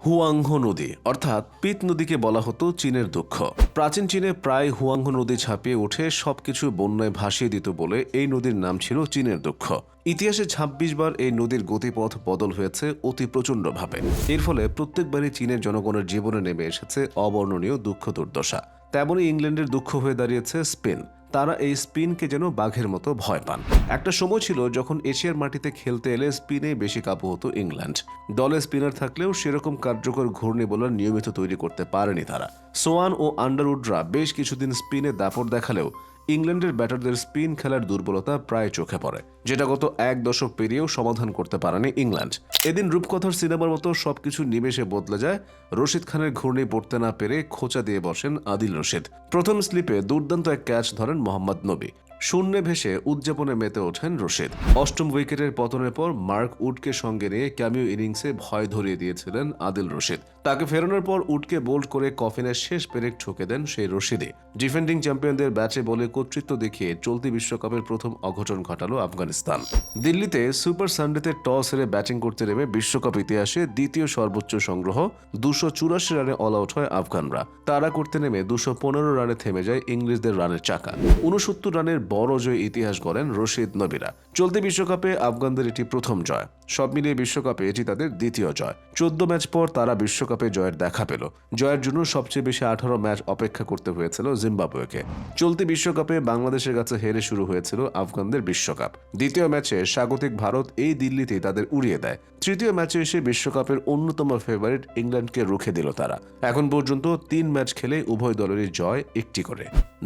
Huang Ho নদী অর্থাৎ পিত নদীকে বলা হতো চীনের দুঃখ। প্রাচীন চীনে প্রায় হুয়াংহো নদী ছাপিয়ে উঠে সবকিছু বন্যায় ভাসিয়ে দিত বলে এই নদীর নাম ছিল চীনের দুঃখ। ইতিহাসে ২৬ বার এই নদীর গতিপথ বদল হয়েছে অতি প্রচণ্ডভাবে। এর ফলে প্রত্যেকবারই চীনের জনগণের জীবনে নেমে এসেছে অবর্ণনীয় দুঃখ দুর্দশা। তেমনই ইংল্যান্ডের দুঃখ হয়ে দাঁড়িয়েছে স্পেন। তারা এই স্পিনকে যেন বাঘের মতো ভয় পান। একটা সময় ছিল যখন এশিয়ার মাটিতে খেলতে এলে স্পিনে বেশি কাবু হতো ইংল্যান্ড। দলে স্পিনার থাকলেও সেরকম কার্যকর ঘূর্ণি বোলার নিয়মিত তৈরি করতে পারেনি তারা। সোয়ান ও আন্ডারউডরা বেশ কিছুদিন স্পিনে দাপট দেখালেও ইংল্যান্ডের ব্যাটারদের স্পিন খেলার দুর্বলতা প্রায় চোখে পড়ে, যেটা গত এক দশক পেরিয়েও সমাধান করতে পারেনি ইংল্যান্ড। এদিন রূপকথার সিনেমার মতো সবকিছু নিমেষে বদলে যায়। রশিদ খানের ঘূর্ণি পড়তে না পেরে খোঁচা দিয়ে বসেন আদিল রশিদ। প্রথম স্লিপে দুর্দান্ত এক ক্যাচ ধরেন মোহাম্মদ নবী। শূন্যে ভেসে উদযাপনে মেতে ওঠেন রশিদ। অষ্টম উইকেটের পতনের পর মার্ক উডকে সঙ্গে নিয়ে ক্যামিও ইনিংসে ভয় ধরিয়ে দিয়েছিলেন আদিল রশিদ। তাকে ফেরানোর পর উডকে বোল্ড করে কফিনের শেষ পেরেক ঠুকে দেন সেই রশিদই। ডিফেন্ডিং চ্যাম্পিয়নদের ব্যাটে বলে কর্তৃত্ব দেখিয়ে চলতি বিশ্বকাপের প্রথম অঘটন ঘটালো আফগানিস্তান। দিল্লিতে সুপার সানডেতে টস হেরে ব্যাটিং করতে নেমে বিশ্বকাপ ইতিহাসে দ্বিতীয় সর্বোচ্চ সংগ্রহ ২৮৪ রানে অল আউট হয় আফগানরা। তারা করতে নেমে ২১৫ রানে থেমে যায় ইংলিশদের রানের চাকা। ৬৯ রানের বড় জয় ইতিহাস গড়েন রশিদ নবীরা। চলতি বিশ্বকাপে আফগানদের এটি প্রথম জয়। সব মিলিয়ে বিশ্বকাপে এটি তাদের দ্বিতীয় জয়। ১৪ ম্যাচ পর তারা বিশ্বকাপে জয়ের দেখা পেল। জয়ের জন্য সবচেয়ে বেশি ১৮ ম্যাচ অপেক্ষা করতে হয়েছিল জিম্বাবুয়েকে। চলতি বিশ্বকাপে বাংলাদেশের কাছে হেরে শুরু হয়েছিল আফগানদের বিশ্বকাপ। দ্বিতীয় ম্যাচে স্বাগতিক ভারত এই দিল্লিতেই তাদের উড়িয়ে দেয়। তৃতীয় ম্যাচে এসে বিশ্বকাপের অন্যতম ফেভারিট ইংল্যান্ডকে রুখে দিল তারা। এখন পর্যন্ত ৩ ম্যাচ খেলে উভয় দলেরই জয় একটি করে।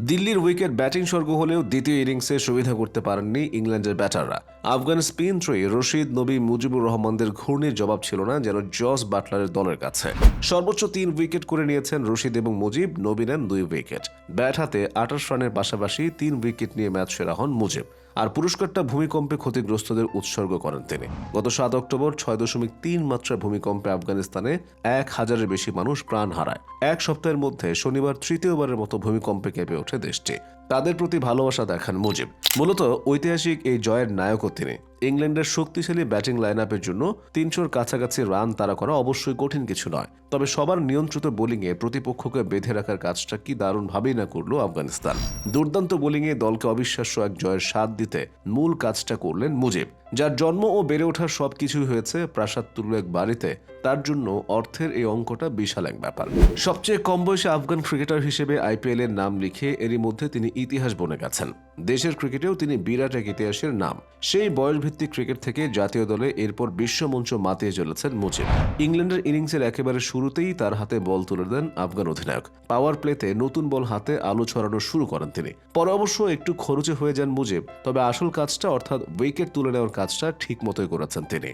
দিল্লির উইকেট ব্যাটিং স্বর্গ হলেও দ্বিতীয় ইনিংসে সুবিধা করতে পারেননি ইংল্যান্ডের ব্যাটাররা। আফগান স্পিন থ্রি রশিদ, নবী, মুজিবুর রহমানদের ঘূর্ণির জবাব ছিল না যেন জস বাটলারের দলের কাছে। সর্বোচ্চ ৩ উইকেট করে নিয়েছেন রশিদ এবং মুজিব, নবী নেন ২ উইকেট। ব্যাট হাতে ২৮ রানের পাশাপাশি ৩ উইকেট নিয়ে ম্যাচ সেরা হন মুজিব। আর পুরস্কারটা ভূমিকম্পে ক্ষতিগ্রস্তদের উৎসর্গ করেন তিনি। গত ৭ অক্টোবর ৬.৩ মাত্রা ভূমিকম্পে আফগানিস্তানে ১,০০০-এর বেশি মানুষ প্রাণ হারায়। এক সপ্তাহের মধ্যে শনিবার তৃতীয়বারের মতো ভূমিকম্পে কেঁপে ওঠে দেশটি। তাদের প্রতি ভালোবাসা দেখান মুজিব। মূলত ঐতিহাসিক এই জয়ের নায়কও তিনি। ইংল্যান্ডের শক্তিশালী ব্যাটিং লাইন আপের জন্য ৩০০-র কাছাকাছি রান তাড়া করা অবশ্যই কঠিন কিছু নয়। তবে সবার নিয়ন্ত্রিত বোলিংয়ে প্রতিপক্ষকে বেঁধে রাখার কাজটা কি দারুণভাবেই না করল আফগানিস্তান। দুর্দান্ত বোলিংয়ে দলকে অবিশ্বাস্য এক জয়ের স্বাদ দিতে মূল কাজটা করলেন মুজিব, যার জন্ম ও বেড়ে ওঠার সবকিছুই হয়েছে প্রাসাদ তুল্য এক বাড়িতে। তার জন্য অর্থের এই অঙ্কটা বিশাল এক ব্যাপার। সবচেয়ে কম বয়সে আফগান ক্রিকেটার হিসেবে আইপিএল এর নাম লিখে এরই মধ্যে তিনি ইতিহাস বনে গেছেন। দেশের ক্রিকেটেও তিনি বিরাট এক ইতিহাসের নাম। সেই বয়সভিত্তিক ক্রিকেট থেকে জাতীয় দলে এরপর বিশ্বমঞ্চ মাতিয়ে চলেছেন মুজিব। ইংল্যান্ডের ইনিংসের একেবারে শুরুতেই তার হাতে বল তুলে দেন আফগান অধিনায়ক। পাওয়ার প্লেতে নতুন বল হাতে আলো ছড়ানো শুরু করেন তিনি। পরে অবশ্য একটু খরচে হয়ে যান মুজিব, তবে আসল কাজটা অর্থাৎ উইকেট তুলে নেওয়ার কাজটা ঠিক মতোই করেছেন তিনি।